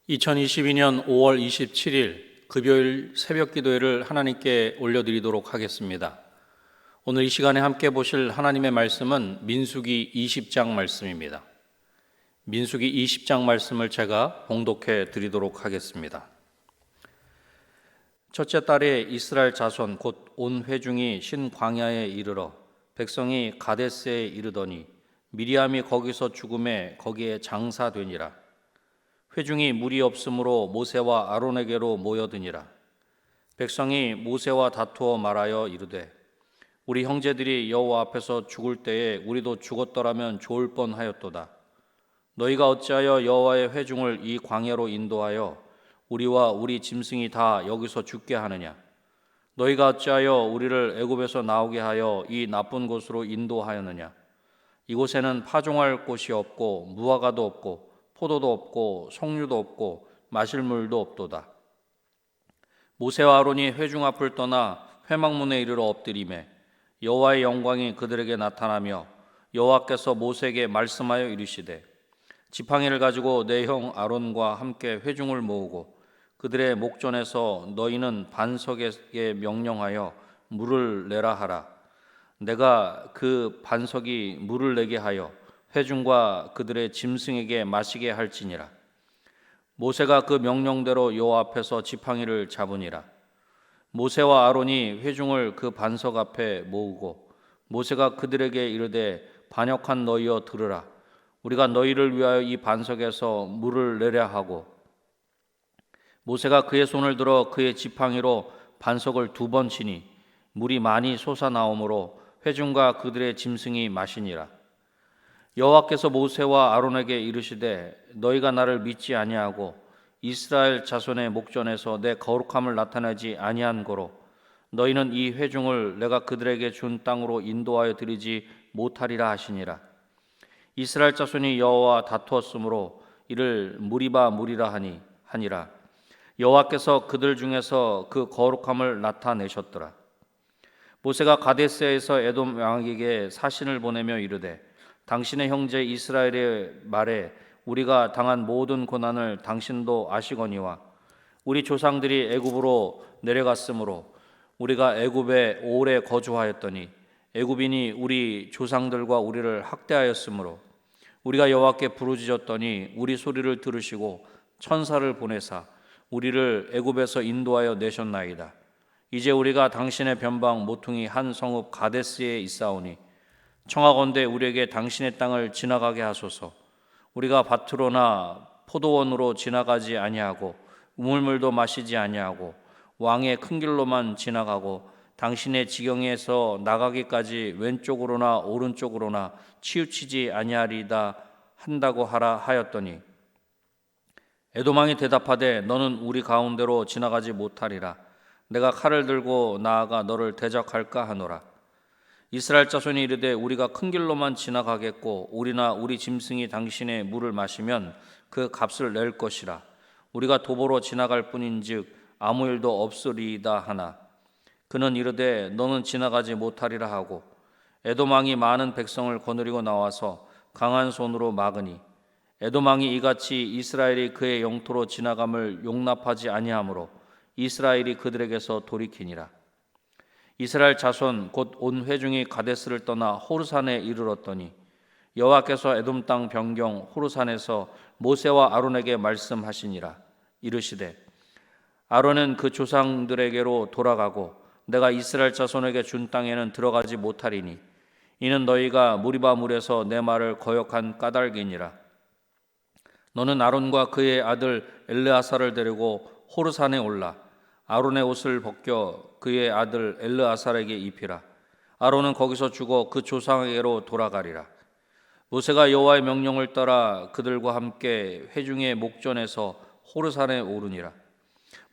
2022년 5월 27일 금요일 새벽 기도회를 하나님께 올려드리도록 하겠습니다. 오늘 이 시간에 함께 보실 하나님의 말씀은 민수기 20장 말씀입니다. 민수기 20장 말씀을 제가 봉독해 드리도록 하겠습니다. 첫째 달에 이스라엘 자손 곧 온 회중이 신광야에 이르러 백성이 가데스에 이르더니 미리암이 거기서 죽음에 거기에 장사되니라. 회중이 물이 없으므로 모세와 아론에게로 모여드니라. 백성이 모세와 다투어 말하여 이르되 우리 형제들이 여호와 앞에서 죽을 때에 우리도 죽었더라면 좋을 뻔하였도다. 너희가 어찌하여 여호와의 회중을 이 광야로 인도하여 우리와 우리 짐승이 다 여기서 죽게 하느냐? 너희가 어찌하여 우리를 애굽에서 나오게 하여 이 나쁜 곳으로 인도하였느냐? 이곳에는 파종할 곳이 없고 무화과도 없고 포도도 없고 석류도 없고 마실 물도 없도다. 모세와 아론이 회중 앞을 떠나 회막문에 이르러 엎드리매 여호와의 영광이 그들에게 나타나며 여호와께서 모세에게 말씀하여 이르시되 지팡이를 가지고 내 형 아론과 함께 회중을 모으고 그들의 목전에서 너희는 반석에게 명령하여 물을 내라 하라. 내가 그 반석이 물을 내게 하여 회중과 그들의 짐승에게 마시게 할지니라. 모세가 그 명령대로 여호와 앞에서 지팡이를 잡으니라. 모세와 아론이 회중을 그 반석 앞에 모으고 모세가 그들에게 이르되 반역한 너희여 들으라. 우리가 너희를 위하여 이 반석에서 물을 내려 하고 모세가 그의 손을 들어 그의 지팡이로 반석을 2번 치니 물이 많이 솟아나오므로 회중과 그들의 짐승이 마시니라. 여호와께서 모세와 아론에게 이르시되 너희가 나를 믿지 아니하고 이스라엘 자손의 목전에서 내 거룩함을 나타내지 아니한 고로 너희는 이 회중을 내가 그들에게 준 땅으로 인도하여 드리지 못하리라 하시니라. 이스라엘 자손이 여호와와 다투었으므로 이를 무리바 무리라 하니라. 여호와께서 그들 중에서 그 거룩함을 나타내셨더라. 모세가 가데스에서 에돔 왕에게 사신을 보내며 이르되 당신의 형제 이스라엘의 말에 우리가 당한 모든 고난을 당신도 아시거니와 우리 조상들이 애굽으로 내려갔으므로 우리가 애굽에 오래 거주하였더니 애굽인이 우리 조상들과 우리를 학대하였으므로 우리가 여호와께 부르짖었더니 우리 소리를 들으시고 천사를 보내사 우리를 애굽에서 인도하여 내셨나이다. 이제 우리가 당신의 변방 모퉁이 한 성읍 가데스에 있사오니 청하건대 우리에게 당신의 땅을 지나가게 하소서. 우리가 밭으로나 포도원으로 지나가지 아니하고 우물물도 마시지 아니하고 왕의 큰 길로만 지나가고 당신의 지경에서 나가기까지 왼쪽으로나 오른쪽으로나 치우치지 아니하리다 한다고 하라 하였더니 에돔 왕이 대답하되 너는 우리 가운데로 지나가지 못하리라. 내가 칼을 들고 나아가 너를 대적할까 하노라. 이스라엘 자손이 이르되 우리가 큰 길로만 지나가겠고 우리나 우리 짐승이 당신의 물을 마시면 그 값을 낼 것이라. 우리가 도보로 지나갈 뿐인즉 아무 일도 없으리이다 하나 그는 이르되 너는 지나가지 못하리라 하고 에돔 왕이 많은 백성을 거느리고 나와서 강한 손으로 막으니 에돔 왕이 이같이 이스라엘이 그의 영토로 지나감을 용납하지 아니하므로 이스라엘이 그들에게서 돌이키니라. 이스라엘 자손 곧 온 회중이 가데스를 떠나 호르산에 이르렀더니 여호와께서 에돔 땅 변경 호르산에서 모세와 아론에게 말씀하시니라. 이르시되 아론은 그 조상들에게로 돌아가고 내가 이스라엘 자손에게 준 땅에는 들어가지 못하리니 이는 너희가 무리바 물에서 내 말을 거역한 까닭이니라. 너는 아론과 그의 아들 엘르아사를 데리고 호르산에 올라 아론의 옷을 벗겨 그의 아들 엘르아살에게 입히라. 아론은 거기서 죽어 그 조상에게로 돌아가리라. 모세가 여호와의 명령을 따라 그들과 함께 회중의 목전에서 호르산에 오르니라.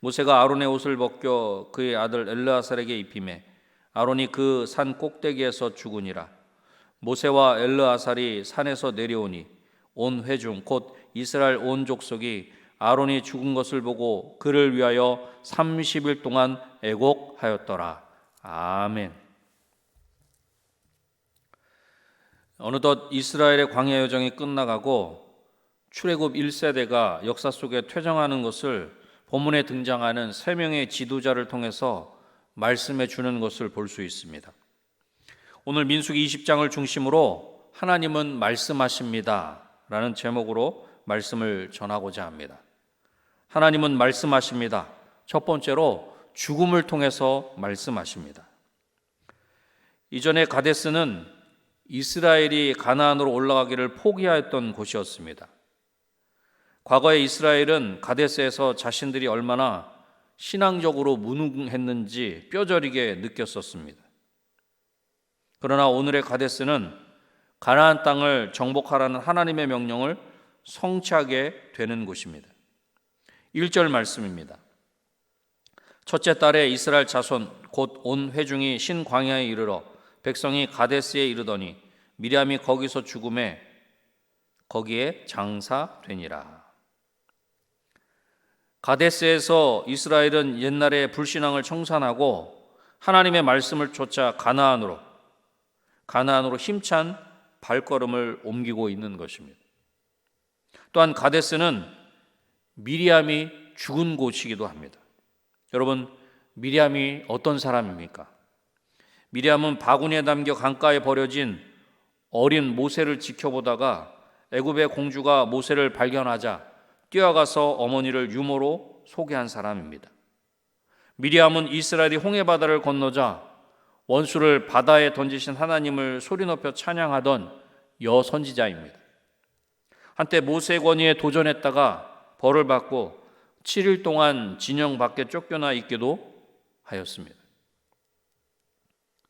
모세가 아론의 옷을 벗겨 그의 아들 엘르아살에게 입히매 아론이 그 산 꼭대기에서 죽으니라. 모세와 엘르아살이 산에서 내려오니 온 회중 곧 이스라엘 온 족속이 아론이 죽은 것을 보고 그를 위하여 30일 동안 애곡하였더라. 아멘. 어느덧 이스라엘의 광야 여정이 끝나가고 출애굽 1세대가 역사 속에 퇴장하는 것을 본문에 등장하는 세 명의 지도자를 통해서 말씀해 주는 것을 볼 수 있습니다. 오늘 민수기 20장을 중심으로 하나님은 말씀하십니다 라는 제목으로 말씀을 전하고자 합니다. 하나님은 말씀하십니다. 첫 번째로 죽음을 통해서 말씀하십니다. 이전에 가데스는 이스라엘이 가나안으로 올라가기를 포기하였던 곳이었습니다. 과거에 이스라엘은 가데스에서 자신들이 얼마나 신앙적으로 무능했는지 뼈저리게 느꼈었습니다. 그러나 오늘의 가데스는 가나안 땅을 정복하라는 하나님의 명령을 성취하게 되는 곳입니다. 1절 말씀입니다. 첫째 달에 이스라엘 자손 곧 온 회중이 신광야에 이르러 백성이 가데스에 이르더니 미리암이 거기서 죽음에 거기에 장사되니라. 가데스에서 이스라엘은 옛날에 불신앙을 청산하고 하나님의 말씀을 쫓아 가나안으로 힘찬 발걸음을 옮기고 있는 것입니다. 또한 가데스는 미리암이 죽은 곳이기도 합니다. 여러분, 미리암이 어떤 사람입니까? 미리암은 바구니에 담겨 강가에 버려진 어린 모세를 지켜보다가 애굽의 공주가 모세를 발견하자 뛰어가서 어머니를 유모로 소개한 사람입니다. 미리암은 이스라엘이 홍해바다를 건너자 원수를 바다에 던지신 하나님을 소리 높여 찬양하던 여선지자입니다. 한때 모세의 권위에 도전했다가 벌을 받고 7일 동안 진영 밖에 쫓겨나 있기도 하였습니다.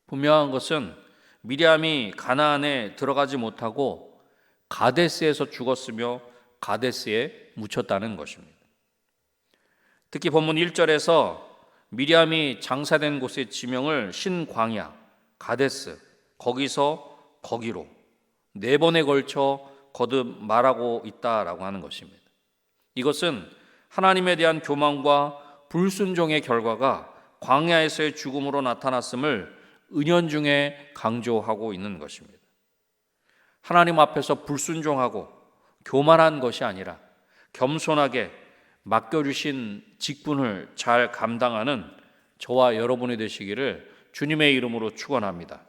분명한 것은 미리암이 가나안에 들어가지 못하고 가데스에서 죽었으며 가데스에 묻혔다는 것입니다. 특히 본문 1절에서 미리암이 장사된 곳의 지명을 신광야, 가데스, 거기서 거기로 4번에 걸쳐 거듭 말하고 있다라고 하는 것입니다. 이것은 하나님에 대한 교만과 불순종의 결과가 광야에서의 죽음으로 나타났음을 은연중에 강조하고 있는 것입니다. 하나님 앞에서 불순종하고 교만한 것이 아니라 겸손하게 맡겨주신 직분을 잘 감당하는 저와 여러분이 되시기를 주님의 이름으로 축원합니다.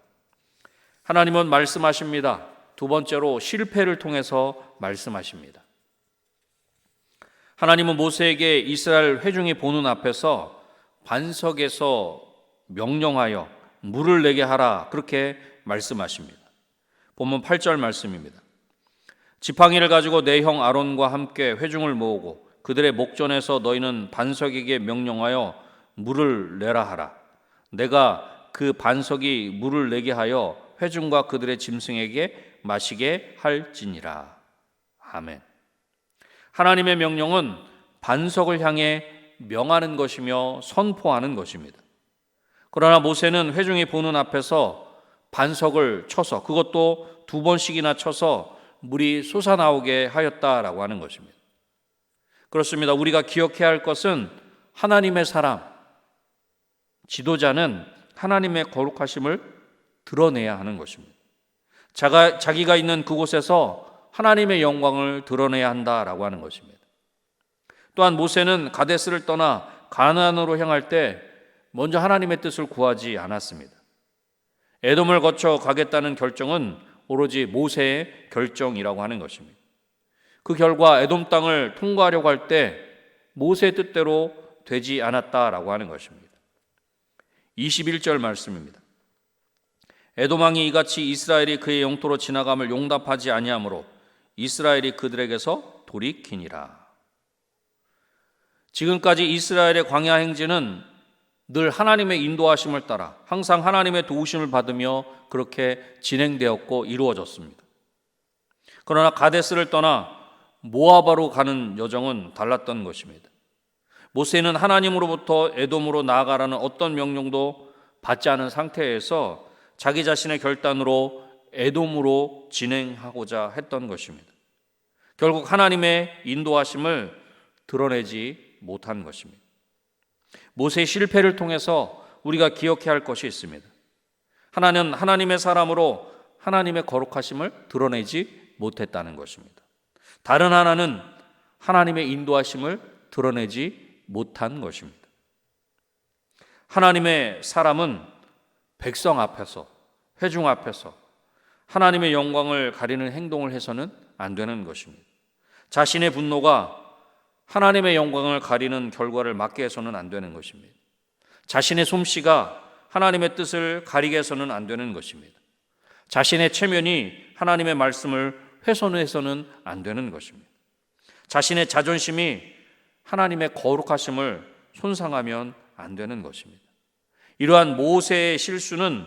하나님은 말씀하십니다. 두 번째로 실패를 통해서 말씀하십니다. 하나님은 모세에게 이스라엘 회중이 보는 앞에서 반석에서 명령하여 물을 내게 하라 그렇게 말씀하십니다. 본문 8절 말씀입니다. 지팡이를 가지고 내 형 아론과 함께 회중을 모으고 그들의 목전에서 너희는 반석에게 명령하여 물을 내라 하라. 내가 그 반석이 물을 내게 하여 회중과 그들의 짐승에게 마시게 할지니라. 아멘. 하나님의 명령은 반석을 향해 명하는 것이며 선포하는 것입니다. 그러나 모세는 회중이 보는 앞에서 반석을 쳐서 그것도 2번씩이나 쳐서 물이 솟아나오게 하였다라고 하는 것입니다. 그렇습니다. 우리가 기억해야 할 것은 하나님의 사람, 지도자는 하나님의 거룩하심을 드러내야 하는 것입니다. 자기가 있는 그곳에서 하나님의 영광을 드러내야 한다라고 하는 것입니다. 또한 모세는 가데스를 떠나 가나안으로 향할 때 먼저 하나님의 뜻을 구하지 않았습니다. 에돔을 거쳐 가겠다는 결정은 오로지 모세의 결정이라고 하는 것입니다. 그 결과 에돔 땅을 통과하려고 할 때 모세의 뜻대로 되지 않았다라고 하는 것입니다. 21절 말씀입니다. 에돔 왕이 이같이 이스라엘이 그의 영토로 지나감을 용납하지 아니하므로 이스라엘이 그들에게서 돌이키니라. 지금까지 이스라엘의 광야 행진은 늘 하나님의 인도하심을 따라 항상 하나님의 도우심을 받으며 그렇게 진행되었고 이루어졌습니다. 그러나 가데스를 떠나 모아바로 가는 여정은 달랐던 것입니다. 모세는 하나님으로부터 에돔으로 나아가라는 어떤 명령도 받지 않은 상태에서 자기 자신의 결단으로 에돔으로 진행하고자 했던 것입니다. 결국 하나님의 인도하심을 드러내지 못한 것입니다. 모세의 실패를 통해서 우리가 기억해야 할 것이 있습니다. 하나는 하나님의 사람으로 하나님의 거룩하심을 드러내지 못했다는 것입니다. 다른 하나는 하나님의 인도하심을 드러내지 못한 것입니다. 하나님의 사람은 백성 앞에서, 회중 앞에서 하나님의 영광을 가리는 행동을 해서는 안 되는 것입니다. 자신의 분노가 하나님의 영광을 가리는 결과를 맞게 해서는 안 되는 것입니다. 자신의 솜씨가 하나님의 뜻을 가리게 해서는 안 되는 것입니다. 자신의 체면이 하나님의 말씀을 훼손해서는 안 되는 것입니다. 자신의 자존심이 하나님의 거룩하심을 손상하면 안 되는 것입니다. 이러한 모세의 실수는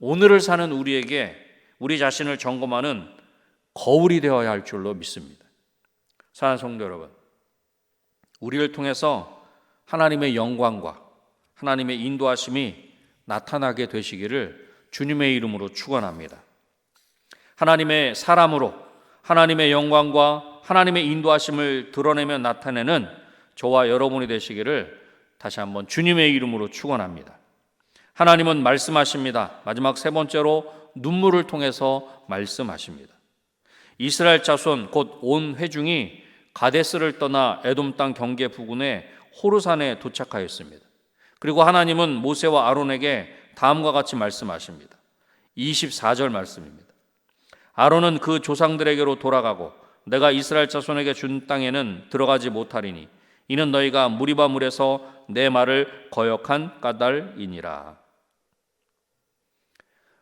오늘을 사는 우리에게 우리 자신을 점검하는 거울이 되어야 할 줄로 믿습니다. 사랑하는 성도 여러분, 우리를 통해서 하나님의 영광과 하나님의 인도하심이 나타나게 되시기를 주님의 이름으로 축원합니다. 하나님의 사람으로 하나님의 영광과 하나님의 인도하심을 드러내며 나타내는 저와 여러분이 되시기를 다시 한번 주님의 이름으로 축원합니다. 하나님은 말씀하십니다. 마지막 세 번째로 눈물을 통해서 말씀하십니다. 이스라엘 자손 곧 온 회중이 가데스를 떠나 에돔 땅 경계 부근의 호르산에 도착하였습니다. 그리고 하나님은 모세와 아론에게 다음과 같이 말씀하십니다. 24절 말씀입니다. 아론은 그 조상들에게로 돌아가고 내가 이스라엘 자손에게 준 땅에는 들어가지 못하리니 이는 너희가 무리바 물에서 내 말을 거역한 까닭이니라.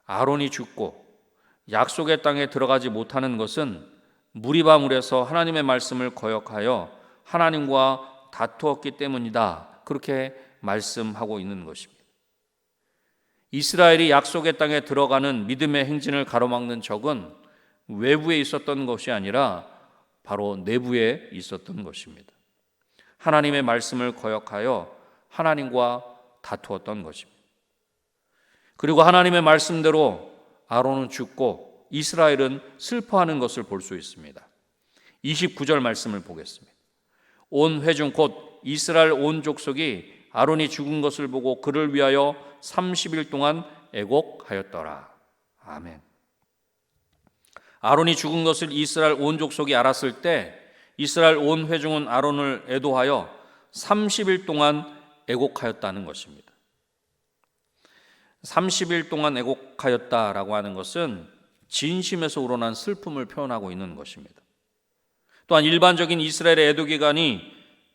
아론이 죽고 약속의 땅에 들어가지 못하는 것은 무리바 물에서 하나님의 말씀을 거역하여 하나님과 다투었기 때문이다. 그렇게 말씀하고 있는 것입니다. 이스라엘이 약속의 땅에 들어가는 믿음의 행진을 가로막는 적은 외부에 있었던 것이 아니라 바로 내부에 있었던 것입니다. 하나님의 말씀을 거역하여 하나님과 다투었던 것입니다. 그리고 하나님의 말씀대로 아론은 죽고 이스라엘은 슬퍼하는 것을 볼 수 있습니다. 29절 말씀을 보겠습니다. 온 회중 곧 이스라엘 온 족속이 아론이 죽은 것을 보고 그를 위하여 30일 동안 애곡하였더라. 아멘. 아론이 죽은 것을 이스라엘 온 족속이 알았을 때 이스라엘 온 회중은 아론을 애도하여 30일 동안 애곡하였다는 것입니다. 30일 동안 애곡하였다라고 하는 것은 진심에서 우러난 슬픔을 표현하고 있는 것입니다. 또한 일반적인 이스라엘의 애도 기간이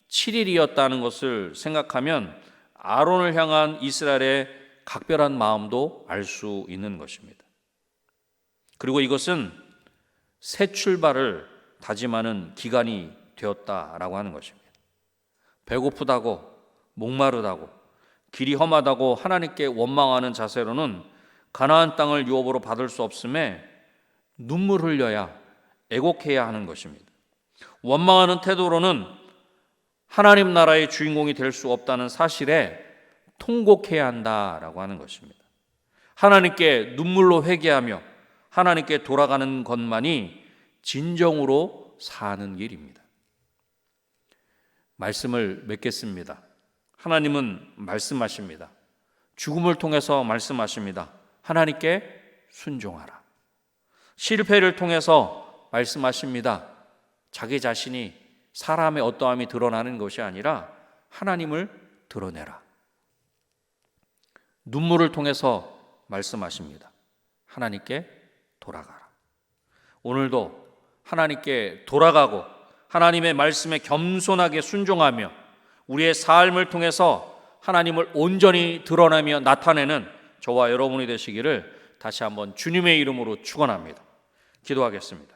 7일이었다는 것을 생각하면 아론을 향한 이스라엘의 각별한 마음도 알 수 있는 것입니다. 그리고 이것은 새 출발을 다짐하는 기간이 되었다라고 하는 것입니다. 배고프다고 목마르다고 길이 험하다고 하나님께 원망하는 자세로는 가나안 땅을 유업으로 받을 수 없음에 눈물 흘려야 애곡해야 하는 것입니다. 원망하는 태도로는 하나님 나라의 주인공이 될 수 없다는 사실에 통곡해야 한다라고 하는 것입니다. 하나님께 눈물로 회개하며 하나님께 돌아가는 것만이 진정으로 사는 길입니다. 말씀을 맺겠습니다. 하나님은 말씀하십니다. 죽음을 통해서 말씀하십니다. 하나님께 순종하라. 실패를 통해서 말씀하십니다. 자기 자신이 사람의 어떠함이 드러나는 것이 아니라 하나님을 드러내라. 눈물을 통해서 말씀하십니다. 하나님께 돌아가라. 오늘도 하나님께 돌아가고 하나님의 말씀에 겸손하게 순종하며 우리의 삶을 통해서 하나님을 온전히 드러내며 나타내는 저와 여러분이 되시기를 다시 한번 주님의 이름으로 축원합니다. 기도하겠습니다.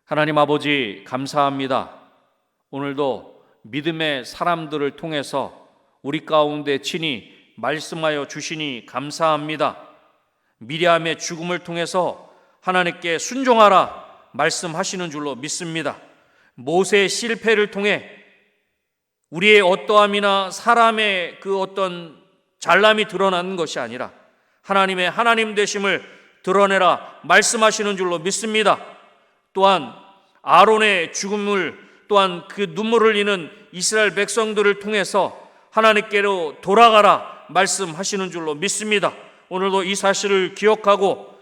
하나님 아버지 감사합니다. 오늘도 믿음의 사람들을 통해서 우리 가운데 친히 말씀하여 주시니 감사합니다. 미리암의 죽음을 통해서 하나님께 순종하라 말씀하시는 줄로 믿습니다. 모세의 실패를 통해 우리의 어떠함이나 사람의 그 어떤 잘남이 드러나는 것이 아니라 하나님의 하나님 되심을 드러내라 말씀하시는 줄로 믿습니다. 또한 아론의 죽음을 또한 그 눈물을 흘리는 이스라엘 백성들을 통해서 하나님께로 돌아가라 말씀하시는 줄로 믿습니다. 오늘도 이 사실을 기억하고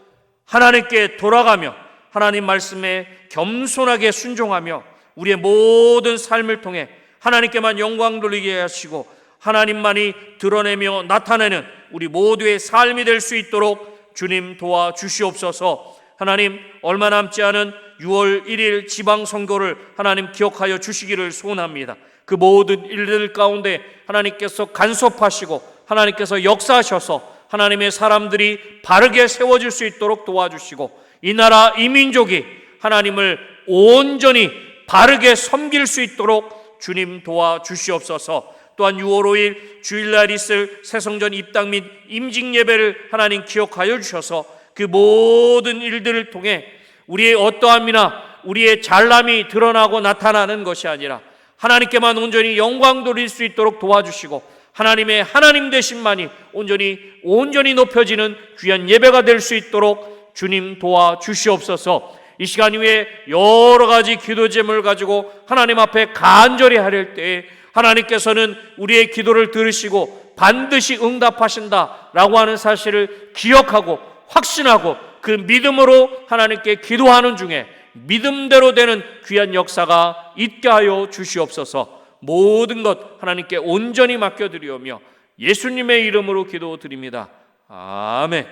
하나님께 돌아가며 하나님 말씀에 겸손하게 순종하며 우리의 모든 삶을 통해 하나님께만 영광 돌리게 하시고 하나님만이 드러내며 나타내는 우리 모두의 삶이 될 수 있도록 주님 도와주시옵소서. 하나님, 얼마 남지 않은 6월 1일 지방선거를 하나님 기억하여 주시기를 소원합니다. 그 모든 일들 가운데 하나님께서 간섭하시고 하나님께서 역사하셔서 하나님의 사람들이 바르게 세워질 수 있도록 도와주시고 이 나라 이 민족이 하나님을 온전히 바르게 섬길 수 있도록 주님 도와주시옵소서. 또한 6월 5일 주일날 있을 새성전 입당 및 임직 예배를 하나님 기억하여 주셔서 그 모든 일들을 통해 우리의 어떠함이나 우리의 잘남이 드러나고 나타나는 것이 아니라 하나님께만 온전히 영광 돌릴 수 있도록 도와주시고 하나님의 하나님 되심만이 온전히 높여지는 귀한 예배가 될 수 있도록 주님 도와주시옵소서. 이 시간 이후에 여러 가지 기도 제목을 가지고 하나님 앞에 간절히 하릴 때에 하나님께서는 우리의 기도를 들으시고 반드시 응답하신다라고 하는 사실을 기억하고 확신하고 그 믿음으로 하나님께 기도하는 중에 믿음대로 되는 귀한 역사가 있게 하여 주시옵소서. 모든 것 하나님께 온전히 맡겨드리오며 예수님의 이름으로 기도드립니다. 아멘.